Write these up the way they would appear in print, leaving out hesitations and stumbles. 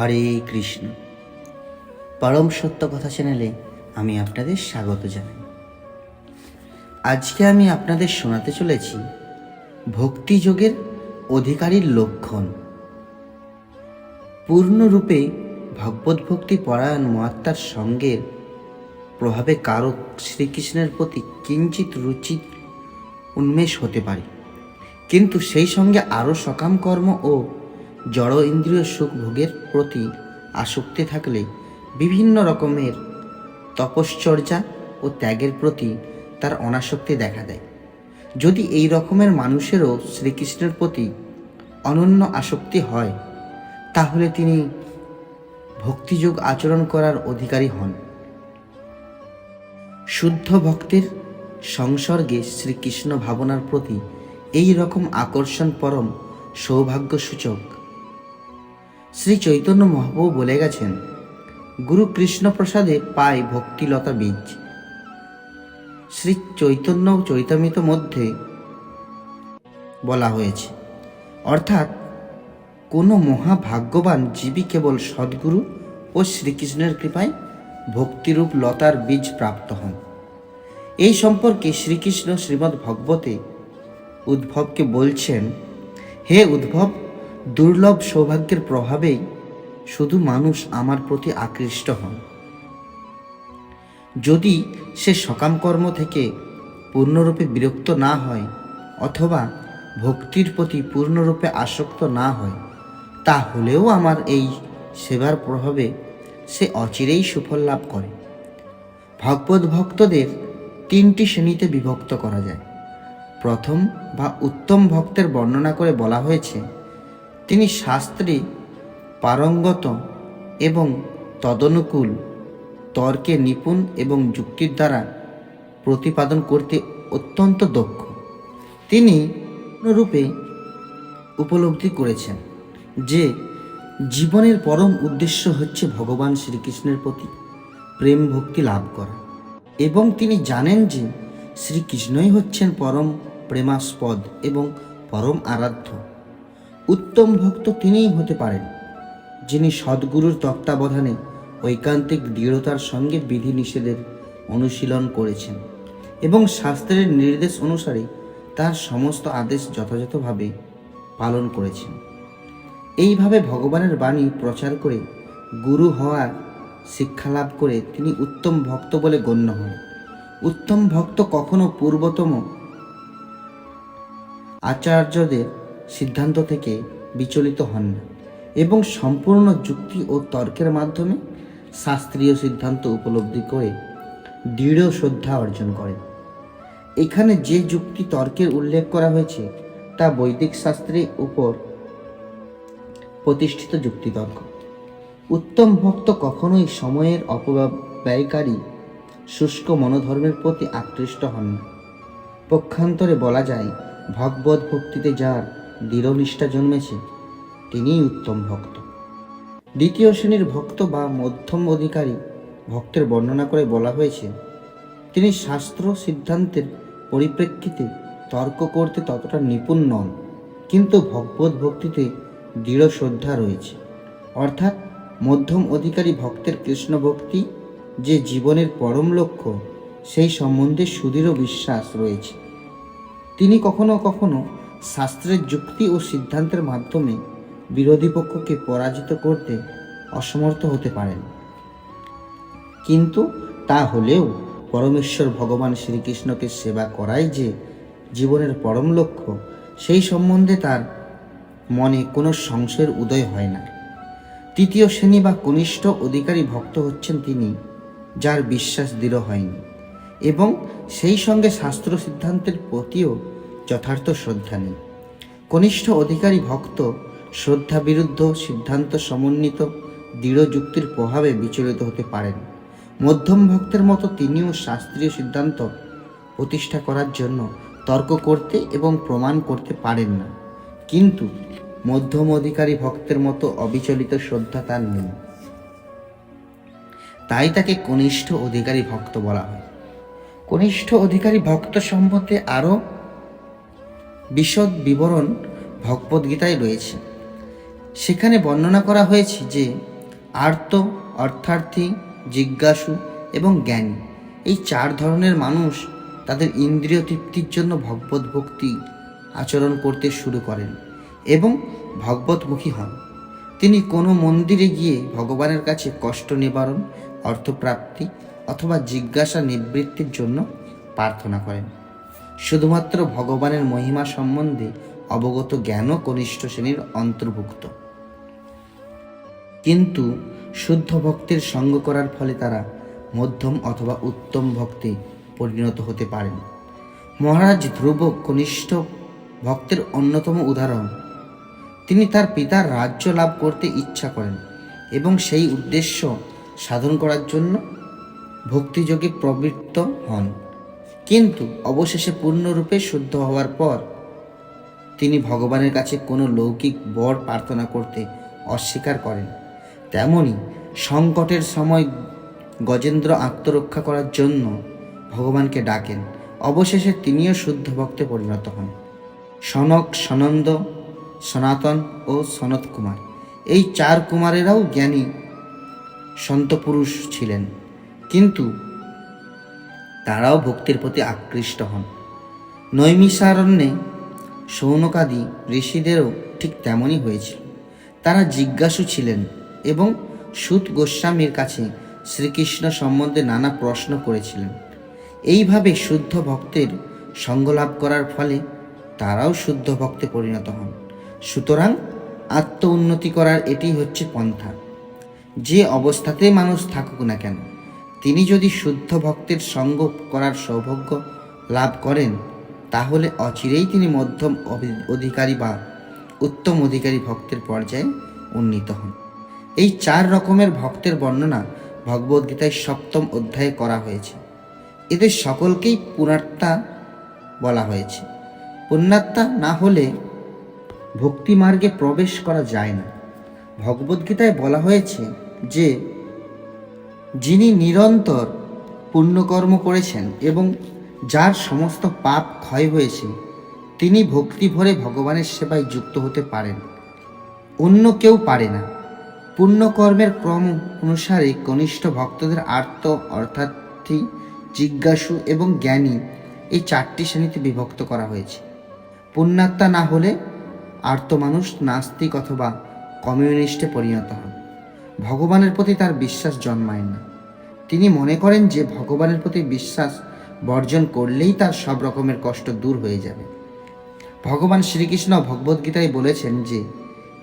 হরে কৃষ্ণ। পরম সত্য কথা চ্যানেলে আমি আপনাদের স্বাগত জানাই। আজকে আমি আপনাদের শোনাতে চলেছি ভক্তিযোগের অধিকারীর লক্ষণ। পূর্ণরূপে ভগবদ্ভক্তি পরায়ণ মহাত্মার সঙ্গের প্রভাবে কারো শ্রীকৃষ্ণের প্রতি কিঞ্চিত রুচি উন্মেষ হতে পারে, কিন্তু সেই সঙ্গে আরও সকাম কর্ম ও জড় ইন্দ্রিয় সুখ ভোগের প্রতি আসক্তি থাকলে বিভিন্ন রকমের তপশ্চর্যা ও ত্যাগের প্রতি তার অনাসক্তি দেখা দেয়। যদি এই রকমের মানুষেরও শ্রীকৃষ্ণের প্রতি অনন্য আসক্তি হয়, তাহলে তিনি ভক্তিযোগ আচরণ করার অধিকারী হন। শুদ্ধ ভক্তের সংসর্গে শ্রীকৃষ্ণ ভাবনার প্রতি এই রকম আকর্ষণ পরম সৌভাগ্যসূচক। শ্রী চৈতন্য মহাপ্রভু বলে গেছেন, গুরু কৃষ্ণ প্রসাদে পায় ভক্তিলতা বীজ। শ্রী চৈতন্য চরিতামৃত মধ্যে বলা হয়েছে, অর্থাৎ কোনো মহাভাগ্যবান জীবী কেবল সদ্গুরু ও শ্রীকৃষ্ণের কৃপায় ভক্তিরূপ লতার বীজ প্রাপ্ত হন। এই সম্পর্কে শ্রীকৃষ্ণ শ্রীমদ্ ভগবতে উদ্ভবকে বলছেন, হে উদ্ভব, দুর্লভ সৌভাগ্যের প্রভাবেই শুধু মানুষ আমার প্রতি আকৃষ্ট হন। যদি সে সকাম কর্ম থেকে পূর্ণরূপে বিরক্ত না হয় অথবা ভক্তির প্রতি পূর্ণরূপে আসক্ত না হয়, তাহলেও আমার এই সেবার প্রভাবে সে অচিরেই সুফল লাভ করে। ভগবত ভক্তদের তিনটি শ্রেণীতে বিভক্ত করা যায়। প্রথম বা উত্তম ভক্তের বর্ণনা করে বলা হয়েছে, তিনি শাস্ত্রে পারঙ্গত এবং তদনুকূল তর্কে নিপুণ এবং যুক্তির দ্বারা প্রতিপাদন করতে অত্যন্ত দক্ষ। তিনি রূপে উপলব্ধি করেছেন যে জীবনের পরম উদ্দেশ্য হচ্ছে ভগবান শ্রীকৃষ্ণের প্রতি প্রেম ভক্তি লাভ করা, এবং তিনি জানেন যে শ্রীকৃষ্ণই হচ্ছেন পরম প্রেমাস্পদ এবং পরম আরাধ্য। উত্তম ভক্ত তিনিই হতে পারেন যিনি সদ্গুরুর তত্ত্বাবধানে ঐকান্তিক দৃঢ়তার সঙ্গে বিধিনিষেধের অনুশীলন করেছেন এবং শাস্ত্রের নির্দেশ অনুসারে তার সমস্ত আদেশ যথাযথভাবে পালন করেছেন। এইভাবে ভগবানের বাণী প্রচার করে গুরু হওয়ার শিক্ষা লাভ করে তিনি উত্তম ভক্ত বলে গণ্য হন। উত্তম ভক্ত কখনো পূর্বতম আচার্যদের সিদ্ধান্ত থেকে বিচলিত হন না এবং সম্পূর্ণ যুক্তি ও তর্কের মাধ্যমে শাস্ত্রীয় সিদ্ধান্ত উপলব্ধি করে দৃঢ় শ্রদ্ধা অর্জন করেন। এখানে যে যুক্তি তর্কের উল্লেখ করা হয়েছে তা বৈদিক শাস্ত্রের উপর প্রতিষ্ঠিত যুক্তিতর্ক। উত্তম ভক্ত কখনোই সময়ের অপব্যয়কারী শুষ্ক মনোধর্মের প্রতি আকৃষ্ট হন না। পক্ষান্তরে বলা যায়, ভগবত ভক্তিতে যার দৃঢ় নিষ্ঠা জন্মেছে তিনিই উত্তম ভক্ত। দ্বিতীয় শ্রেণীর ভক্ত বা মধ্যম অধিকারী ভক্তের বর্ণনা করে বলা হয়েছে, তিনি শাস্ত্র সিদ্ধান্তের পরিপ্রেক্ষিতে তর্ক করতে ততটা নিপুণ নন, কিন্তু ভগবত ভক্তিতে দৃঢ় শ্রদ্ধা রয়েছে। অর্থাৎ মধ্যম অধিকারী ভক্তের কৃষ্ণ ভক্তি যে জীবনের পরম লক্ষ্য, সেই সম্বন্ধে সুদৃঢ় বিশ্বাস রয়েছে। তিনি কখনো কখনো শাস্ত্রের যুক্তি ও সিদ্ধান্তের মাধ্যমে বিরোধী পক্ষকে পরাজিত করতে অসমর্থ হতে পারেন, কিন্তু তা হলেও পরমেশ্বর ভগবান শ্রীকৃষ্ণকে সেবা করাই যে জীবনের পরম লক্ষ্য, সেই সম্বন্ধে তার মনে কোনো সংশয়ের উদয় হয় না। তৃতীয় শ্রেণী বা কনিষ্ঠ অধিকারী ভক্ত হচ্ছেন তিনি যার বিশ্বাস দৃঢ় হয়নি এবং সেই সঙ্গে শাস্ত্র সিদ্ধান্তের প্রতিও যথার্থ শ্রদ্ধা নেই। কনিষ্ঠ অধিকারী ভক্ত শ্রদ্ধা বিরুদ্ধ সিদ্ধান্ত সমন্বিত দৃঢ় যুক্তির প্রভাবে বিচলিত হতে পারেন। মধ্যম ভক্তের মতো তিনিও শাস্ত্রীয় সিদ্ধান্ত প্রতিষ্ঠা করার জন্য তর্ক করতে এবং প্রমাণ করতে পারেন না, কিন্তু মধ্যম অধিকারী ভক্তের মতো অবিচলিত শ্রদ্ধা তার নেই। তাই তাকে কনিষ্ঠ অধিকারী ভক্ত বলা হয়। কনিষ্ঠ অধিকারী ভক্ত সম্বন্ধে আরও বিশদ বিবরণ ভগবদ্গীতায় রয়েছে। সেখানে বর্ণনা করা হয়েছে যে আর্ত, অর্থার্থী, জিজ্ঞাসু এবং জ্ঞানী, এই 4 ধরনের মানুষ তাদের ইন্দ্রিয় তৃপ্তির জন্য ভগবত ভক্তি আচরণ করতে শুরু করেন এবং ভগবতমুখী হন। তিনি কোনো মন্দিরে গিয়ে ভগবানের কাছে কষ্ট নিবারণ, অর্থপ্রাপ্তি অথবা জিজ্ঞাসা নিবৃত্তির জন্য প্রার্থনা করেন। শুধুমাত্র ভগবানের মহিমা সম্বন্ধে অবগত জ্ঞানও কনিষ্ঠ শ্রেণীর অন্তর্ভুক্ত। কিন্তু শুদ্ধ ভক্তের সঙ্গ করার ফলে তারা মধ্যম অথবা উত্তম ভক্তে পরিণত হতে পারেন। মহারাজ ধ্রুব কনিষ্ঠ ভক্তের অন্যতম উদাহরণ। তিনি তার পিতার রাজ্য লাভ করতে ইচ্ছা করেন এবং সেই উদ্দেশ্য সাধন করার জন্য ভক্তিযোগে প্রবৃত্ত হন। কিন্তু অবশেষে পূর্ণরূপে শুদ্ধ হওয়ার পর তিনি ভগবানের কাছে কোনো লৌকিক বর প্রার্থনা করতে অস্বীকার করেন। তেমনি সংকটের সময় গজেন্দ্র আত্মরক্ষা করার জন্য ভগবানকে ডাকেন। অবশেষে তিনিও শুদ্ধ ভক্তে পরিণত হন। সনক, সনন্দ, সনাতন ও সনত কুমার, এই 4 কুমারেরাও জ্ঞানী সন্তপুরুষ ছিলেন, কিন্তু তারাও ভক্তির প্রতি আকৃষ্ট হন। নৈমিষারণ্যে শৌনকাদি ঋষিদেরও ঠিক তেমনই হয়েছিল। তারা জিজ্ঞাসু ছিলেন এবং সূত গোস্বামীর কাছে শ্রীকৃষ্ণ সম্বন্ধে নানা প্রশ্ন করেছিলেন। এইভাবে শুদ্ধ ভক্তের সঙ্গ লাভ করার ফলে তারাও শুদ্ধ ভক্তে পরিণত হন। সুতরাং আত্ম উন্নতি করার এটি হচ্ছে পন্থা। যে অবস্থাতেই মানুষ থাকুক না কেন, তিনি যদি শুদ্ধ ভক্তের সঙ্গ করার সৌভাগ্য লাভ করেন, তাহলে অচিরেই তিনি মধ্যম অধিকারী বা উত্তম অধিকারী ভক্তের পর্যায়ে উন্নীত হন। এই 4 রকমের ভক্তের বর্ণনা ভগবদ্গীতায় 7ম অধ্যায়ে করা হয়েছে। এদের সকলকেই পুণ্যাত্মা বলা হয়েছে। পুণ্যাত্মা না হলে ভক্তি মার্গে প্রবেশ করা যায় না। ভগবদ্গীতায় বলা হয়েছে যে যিনি নিরন্তর পুণ্যকর্ম করেছেন এবং যার সমস্ত পাপ ক্ষয় হয়েছে, তিনি ভক্তি ভরে ভগবানের সেবায় যুক্ত হতে পারেন, অন্য কেউ পারে না। পুণ্যকর্মের ক্রম অনুসারে কনিষ্ঠ ভক্তদের আর্ত, অর্থার্থী, জিজ্ঞাসু এবং জ্ঞানী, এই 4টি শ্রেণীতে বিভক্ত করা হয়েছে। পুণ্যাত্মা না হলে আর্ত মানুষ নাস্তিক অথবা কমিউনিস্টে পরিণত হন। ভগবানের প্রতি তার বিশ্বাস জন্মায় না। তিনি মনে করেন যে ভগবানের প্রতি বিশ্বাস বর্জন করলেই তার সব রকমের কষ্ট দূর হয়ে যাবে। ভগবান শ্রীকৃষ্ণ ভগবদ্গীতায় বলেছেন যে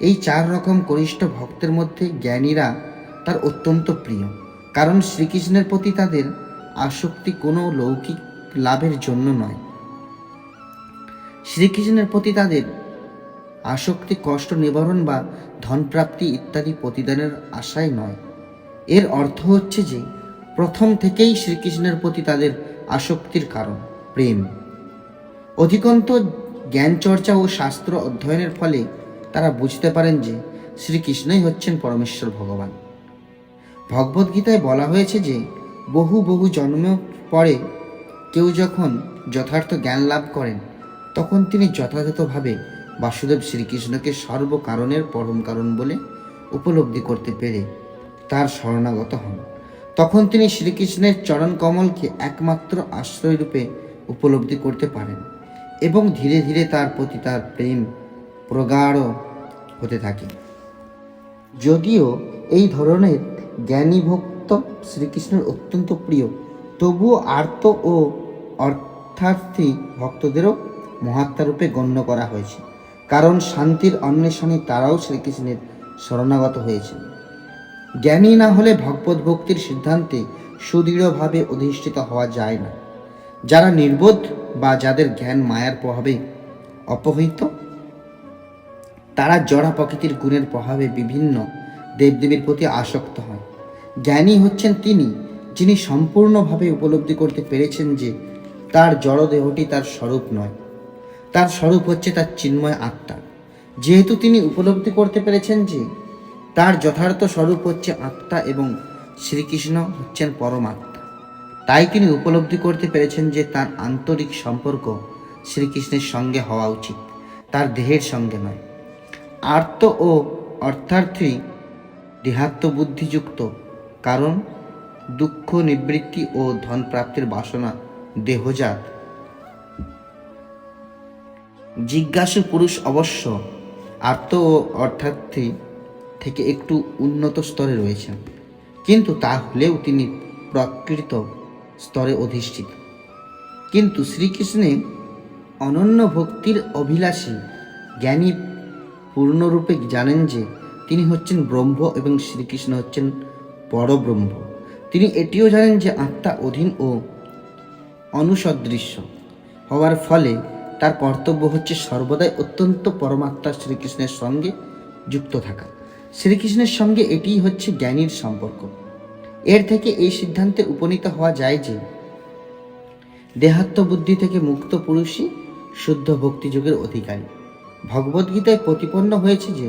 এই 4 রকম কনিষ্ঠ ভক্তের মধ্যে জ্ঞানীরা তার অত্যন্ত প্রিয়, কারণ শ্রীকৃষ্ণের প্রতি তাদের আসক্তি কোনো লৌকিক লাভের জন্য নয়। শ্রীকৃষ্ণের প্রতি তাদের আসক্তি কষ্ট নিবারণ বা ধনপ্রাপ্তি ইত্যাদি প্রতিদানের আশায় নয়। এর অর্থ হচ্ছে যে প্রথম থেকেই শ্রীকৃষ্ণের প্রতি তাদের আসক্তির কারণ প্রেম। অধিকন্ত জ্ঞান চর্চা ও শাস্ত্র অধ্যয়নের ফলে তারা বুঝতে পারেন যে শ্রীকৃষ্ণই হচ্ছেন পরমেশ্বর ভগবান। ভগবদ্গীতায় বলা হয়েছে যে বহু বহু জন্ম পরে কেউ যখন যথার্থ জ্ঞান লাভ করেন, তখন তিনি যথাযথভাবে বাসুদেব শ্রীকৃষ্ণকে সর্বকারণের পরম কারণ বলে উপলব্ধি করতে পেরে তার শরণাগত হন। তখন তিনি শ্রীকৃষ্ণের চরণ কমলকে একমাত্র আশ্রয়রূপে উপলব্ধি করতে পারেন এবং ধীরে ধীরে তার প্রতি তার প্রেম প্রগাঢ় হতে থাকে। যদিও এই ধরনের জ্ঞানী ভক্ত শ্রীকৃষ্ণের অত্যন্ত প্রিয়, তবুও আর্ত ও অর্থার্থী ভক্তদেরও মহাত্মারূপে গণ্য করা হয়েছে, কারণ শান্তির অন্বেষণে তারাও শ্রীকৃষ্ণের শরণাগত হয়েছেন। জ্ঞানী না হলে ভগবত ভক্তির সিদ্ধান্তে সুদৃঢ়ভাবে অধিষ্ঠিত হওয়া যায় না। যারা নির্বোধ বা যাদের জ্ঞান মায়ার প্রভাবে অপহৃত, তারা জড়া প্রকৃতির গুণের প্রভাবে বিভিন্ন দেবদেবীর প্রতি আসক্ত হয়। জ্ঞানী হচ্ছেন তিনি যিনি সম্পূর্ণভাবে উপলব্ধি করতে পেরেছেন যে তার জড়দেহটি তার স্বরূপ নয়, তার স্বরূপ হচ্ছে তার চিন্ময় আত্মা। যেহেতু তিনি উপলব্ধি করতে পেরেছেন যে তার যথার্থ স্বরূপ হচ্ছে আত্মা এবং শ্রীকৃষ্ণ হচ্ছেন পরমাত্মা, তাই তিনি উপলব্ধি করতে পেরেছেন যে তার আন্তরিক সম্পর্ক শ্রীকৃষ্ণের সঙ্গে হওয়া উচিত, তার দেহের সঙ্গে নয়। আর্ত ও অর্থার্থী দেহাত্ম বুদ্ধিযুক্ত, কারণ দুঃখ নিবৃত্তি ও ধন প্রাপ্তির বাসনা দেহজাত। জিজ্ঞাসু পুরুষ অবশ্য আর্ত ও অর্থার্থী থেকে একটু উন্নত স্তরে রয়েছেন, কিন্তু তা হলেও তিনি প্রকৃত স্তরে অধিষ্ঠিত। কিন্তু শ্রীকৃষ্ণে অনন্য ভক্তির অভিলাষী জ্ঞানী পূর্ণরূপে জানেন যে তিনি হচ্ছেন ব্রহ্ম এবং শ্রীকৃষ্ণ হচ্ছেন পরব্রহ্ম। তিনি এটিও জানেন যে আত্মা অধীন ও অনুসদৃশ্য হওয়ার ফলে তার কর্তব্য হচ্ছে সর্বদাই অত্যন্ত পরমাত্মা শ্রীকৃষ্ণের সঙ্গে যুক্ত থাকা। শ্রীকৃষ্ণের সঙ্গে এটিই হচ্ছে জ্ঞানীর সম্পর্ক। এর থেকে এই সিদ্ধান্তে উপনীত হওয়া যায় যে দেহাত্মবুদ্ধি থেকে মুক্ত পুরুষই শুদ্ধ ভক্তিযোগের অধিকারী। ভগবদ্গীতায় প্রতিপন্ন হয়েছে যে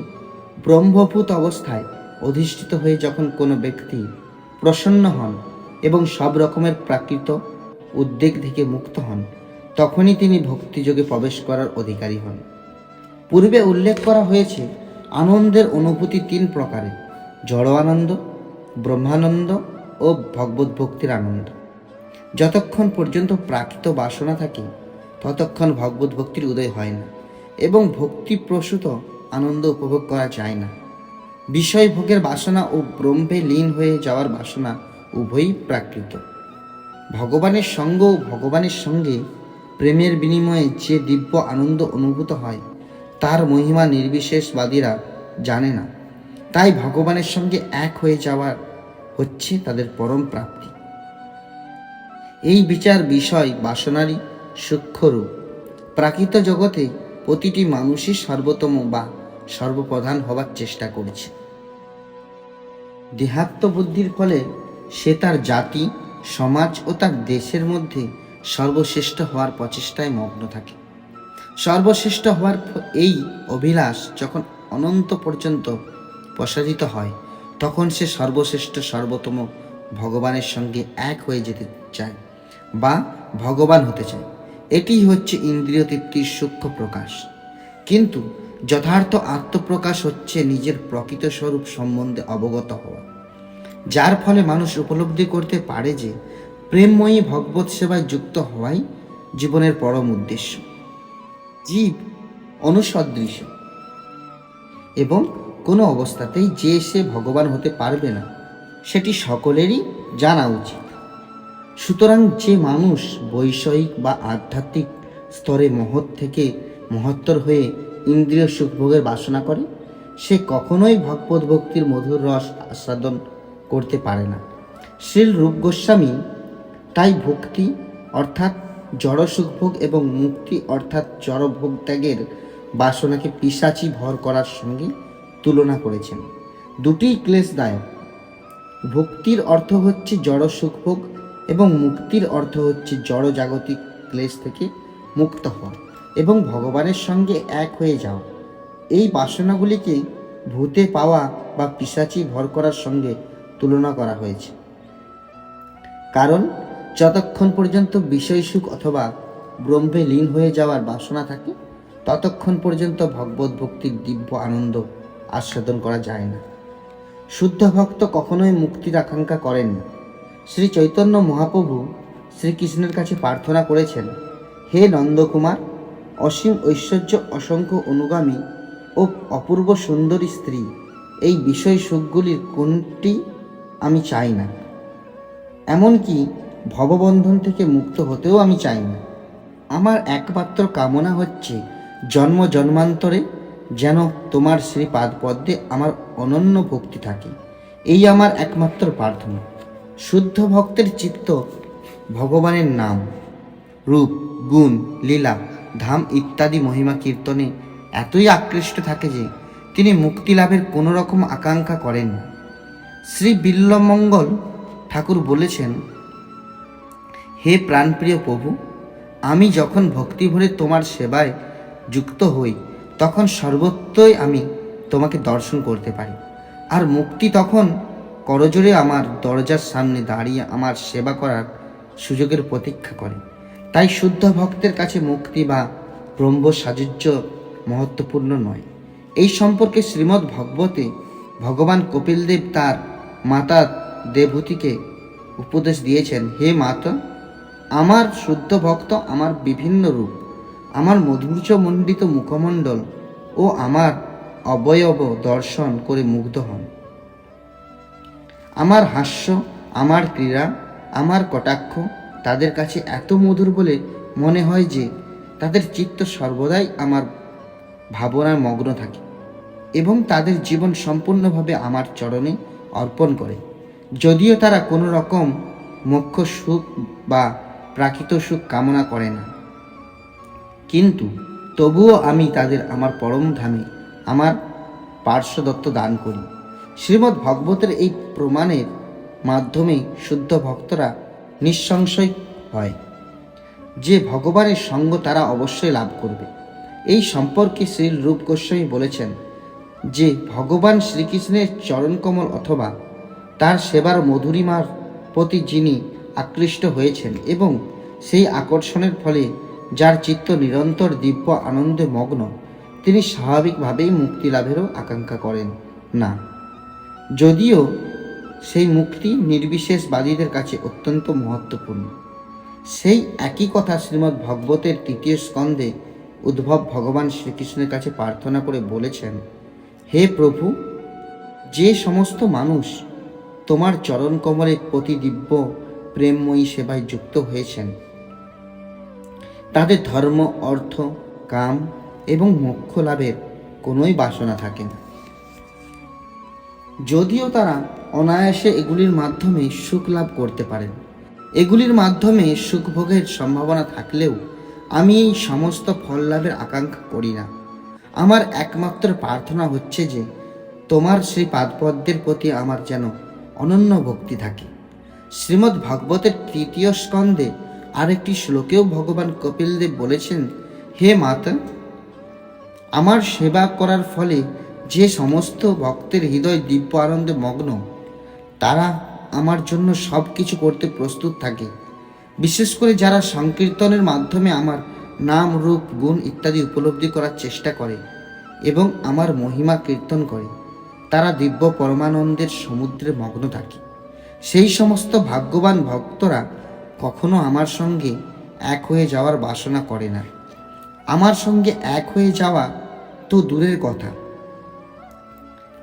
ব্রহ্মভূত অবস্থায় অধিষ্ঠিত হয়ে যখন কোনো ব্যক্তি প্রসন্ন হন এবং সব রকমের প্রাকৃত উদ্বেগ থেকে মুক্ত হন, তখনই তিনি ভক্তিযোগে প্রবেশ করার অধিকারী হন। পূর্বে উল্লেখ করা হয়েছে আনন্দের অনুভূতি তিন প্রকারের: জড় আনন্দ, ব্রহ্মানন্দ ও ভগবত ভক্তির আনন্দ। যতক্ষণ পর্যন্ত প্রাকৃত বাসনা থাকে ততক্ষণ ভগবত ভক্তির উদয় হয় না এবং ভক্তিপ্রসূত আনন্দ উপভোগ করা যায় না। বিষয় ভোগের বাসনা ও ব্রহ্মে লীন হয়ে যাওয়ার বাসনা উভয়ই প্রাকৃত। ভগবানের সঙ্গ ও ভগবানের সঙ্গে প্রেমের বিনিময়ে যে দিব্য আনন্দ অনুভূত হয় তার মহিমা নির্বিশেষবাদীরা জানে না। তাই ভগবানের সঙ্গে এক হয়ে যাওয়ার হচ্ছে তাদের পরম প্রাপ্তি। এই বিচার বিষয় বাসনারই সূক্ষ্মরূপ। প্রাকৃত জগতে প্রতিটি মানুষই সর্বোত্তম বা সর্বপ্রধান হবার চেষ্টা করেছে। দেহাত্মবুদ্ধির ফলে সে তার জাতি, সমাজ ও তার দেশের মধ্যে সর্বশ্রেষ্ঠ হওয়ার প্রচেষ্টায় মগ্ন থাকে। সর্বশ্রেষ্ঠ হওয়ার এই অভিলাষ যখন অনন্ত পর্যন্ত প্রসারিত হয়, তখন সে সর্বশ্রেষ্ঠ সর্বোত্তম ভগবানের সঙ্গে এক হয়ে যেতে চায় বা ভগবান হতে চায়। এটিই হচ্ছে ইন্দ্রিয় তৃপ্তির সূক্ষ্ম প্রকাশ। কিন্তু যথার্থ আত্মপ্রকাশ হচ্ছে নিজের প্রকৃত স্বরূপ সম্বন্ধে অবগত হওয়া, যার ফলে মানুষ উপলব্ধি করতে পারে যে প্রেমময়ী ভগবত সেবায় যুক্ত হওয়াই জীবনের পরম উদ্দেশ্য। জীব অনুসদৃশ্য এবং কোনো অবস্থাতেই যে সে ভগবান হতে পারবে না, সেটি সকলেরই জানা উচিত। সুতরাং যে মানুষ বৈষয়িক বা আধ্যাত্মিক স্তরে মহৎ থেকে মহত্তর হয়ে ইন্দ্রিয় সুখভোগের বাসনা করে, সে কখনোই ভগবত ভক্তির মধুর রস আস্বাদন করতে পারে না। শ্রীল রূপ গোস্বামী তাই ভক্তি অর্থাৎ জড় সুখভোগ এবং মুক্তি অর্থাৎ জড় ভোগ ত্যাগের বাসনাকে পিশাচি ভর করার সঙ্গে তুলনা করেছেন। দুটিই ক্লেশদায়ক। ভক্তির অর্থ হচ্ছে জড় সুখভোগ এবং মুক্তির অর্থ হচ্ছে জড় জাগতিক ক্লেশ থেকে মুক্ত হওয়া এবং ভগবানের সঙ্গে এক হয়ে যাওয়া। এই বাসনাগুলিকে ভূতে পাওয়া বা পিশাচি ভর করার সঙ্গে তুলনা করা হয়েছে, কারণ যতক্ষণ পর্যন্ত বিষয় সুখ অথবা ব্রহ্মে লীন হয়ে যাওয়ার বাসনা থাকে ততক্ষণ পর্যন্ত ভগবত ভক্তির দিব্য আনন্দ আস্বাদন করা যায় না। শুদ্ধ ভক্ত কখনোই মুক্তির আকাঙ্ক্ষা করেন না। শ্রী চৈতন্য মহাপ্রভু শ্রীকৃষ্ণের কাছে প্রার্থনা করেছেন, হে নন্দকুমার, অসীম ঐশ্বর্য, অসংখ্য অনুগামী ও অপূর্ব সুন্দরী স্ত্রী, এই বিষয় সুখগুলির কোনটি আমি চাই না। এমনকি ভববন্ধন থেকে মুক্ত হতেও আমি চাই না। আমার একমাত্র কামনা হচ্ছে জন্ম জন্মান্তরে যেন তোমার শ্রীপাদ পদ্মে আমার অনন্য ভক্তি থাকে। এই আমার একমাত্র প্রার্থনা। শুদ্ধ ভক্তের চিত্ত ভগবানের নাম, রূপ, গুণ, লীলা, ধাম ইত্যাদি মহিমা কীর্তনে এতই আকৃষ্ট থাকে যে তিনি মুক্তি লাভের কোনো রকম আকাঙ্ক্ষা করেন। শ্রী বিল্বমঙ্গল ঠাকুর বলেছেন, হে প্রাণপ্রিয় প্রভু, আমি যখন ভক্তি ভরে তোমার সেবায় যুক্ত হই তখন সর্বত্রই আমি তোমাকে দর্শন করতে পারি, আর মুক্তি তখন করজোড়ে আমার দরজার সামনে দাঁড়িয়ে আমার সেবা করার সুযোগের প্রতীক্ষা করে। তাই শুদ্ধ ভক্তের কাছে মুক্তি বা ব্রহ্ম সাযুজ্য মহত্বপূর্ণ নয়। এই সম্পর্কে শ্রীমদ্ ভগবতে ভগবান কপিলদেব তার মাতা দেবহূতিকে উপদেশ দিয়েছেন, হে মাতা, আমার শুদ্ধ ভক্ত আমার বিভিন্ন রূপ, আমার মধুর্যমণ্ডিত মুখমণ্ডল ও আমার অবয়ব দর্শন করে মুগ্ধ হন। আমার হাস্য, আমার ক্রীড়া, আমার কটাক্ষ তাদের কাছে এত মধুর বলে মনে হয় যে তাদের চিত্ত সর্বদাই আমার ভাবনায় মগ্ন থাকে এবং তাদের জীবন সম্পূর্ণভাবে আমার চরণে অর্পণ করে। যদিও তারা কোনো রকম মোক্ষ সুখ বা প্রাকৃত সুখ কামনা করে না, কিন্তু তবুও আমি তাদের আমার পরম ধামে আমার পার্শ্বদত্ত দান করি। শ্রীমদ্ ভাগবতের এই প্রমাণের মাধ্যমে শুদ্ধ ভক্তরা নিঃসংশয় হয় যে ভগবানের সঙ্গ তারা অবশ্যই লাভ করবে। এই সম্পর্কে শ্রী রূপ গোস্বামী বলেছেন যে ভগবান শ্রীকৃষ্ণের চরণকমল অথবা তার সেবার মধুরিমার প্রতি যিনি আকৃষ্ট হয়েছেন এবং সেই আকর্ষণের ফলে যার চিত্ত নিরন্তর দিব্য আনন্দে মগ্ন, তিনি স্বাভাবিকভাবেই মুক্তি লাভেরও আকাঙ্ক্ষা করেন না, যদিও সেই মুক্তি নির্বিশেষবাদীদের কাছে অত্যন্ত মহত্বপূর্ণ। সেই একই কথা শ্রীমদ্ ভাগবতের 3য় স্কন্ধে উদ্ভব ভগবান শ্রীকৃষ্ণের কাছে প্রার্থনা করে বলেছেন, হে প্রভু, যে সমস্ত মানুষ তোমার চরণ কমলে প্রতি দিব্য প্রেমময়ী সেবায় যুক্ত হয়েছেন, তাদের ধর্ম, অর্থ, কাম এবং মোক্ষ লাভের কোনোই বাসনা থাকে না। যদিও তারা অনায়াসে এগুলির মাধ্যমে সুখ লাভ করতে পারেন, এগুলির মাধ্যমে সুখ ভোগের সম্ভাবনা থাকলেও আমি এই সমস্ত ফল লাভের আকাঙ্ক্ষা করি না। আমার একমাত্র প্রার্থনা হচ্ছে যে তোমার শ্রী পাদপদ্মের প্রতি আমার যেন অনন্য ভক্তি থাকে। শ্রীমদ্ ভাগবতের 3য় স্কন্ধে আরেকটি শ্লোকেও ভগবান কপিলদেব বলেছেন, হে মাতা, আমার সেবা করার ফলে যে সমস্ত ভক্তের হৃদয় দিব্য আনন্দে মগ্ন, তারা আমার জন্য সব কিছু করতে প্রস্তুত থাকে। বিশেষ করে যারা সংকীর্তনের মাধ্যমে আমার নাম, রূপ, গুণ ইত্যাদি উপলব্ধি করার চেষ্টা করে এবং আমার মহিমা কীর্তন করে, তারা দিব্য পরমানন্দের সমুদ্রে মগ্ন থাকে। সেই সমস্ত ভাগ্যবান ভক্তরা কখনো আমার সঙ্গে এক হয়ে যাওয়ার বাসনা করে না। আমার সঙ্গে এক হয়ে যাওয়া তো দূরের কথা,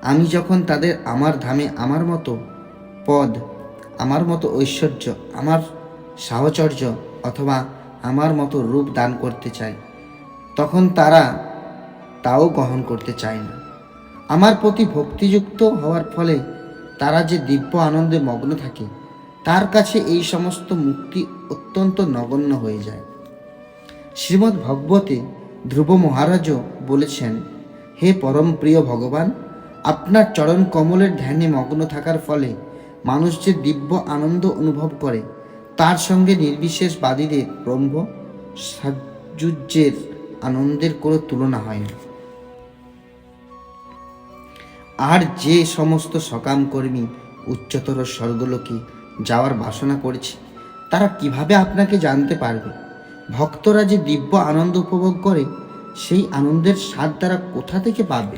আমি যখন তাদের আমার ধামে আমার মতো পদ, আমার মতো ঐশ্বর্য, আমার সাহচর্য অথবা আমার মতো রূপ দান করতে চাই, তখন তারা তাও গ্রহণ করতে চায় না। আমার প্রতি ভক্তিযুক্ত হওয়ার ফলে তারা যে দিব্য আনন্দে মগ্ন থাকে, তার কাছে এই সমস্ত মুক্তি অত্যন্ত নগণ্য হয়ে যায়। শ্রীমদ্ ভাগবতে ধ্রুব মহারাজও বলেছেন, হে পরম প্রিয় ভগবান, আপনার চরণ কমলের ধ্যানে মগ্ন থাকার ফলে মানুষ যে দিব্য আনন্দ অনুভব করে, তার সঙ্গে নির্বিশেষবাদীদের ব্রহ্ম সাযুজ্যের আনন্দের কোনো তুলনা হয় না। আর যে সমস্ত সকাম কর্মী উচ্চতর স্বর্গলোকে যাওয়ার বাসনা করেছে, তারা কিভাবে আপনাকে জানতে পারবে? ভক্তরা যে দিব্য আনন্দ উপভোগ করে, সেই আনন্দের স্বাদ তারা কোথা থেকে পাবে?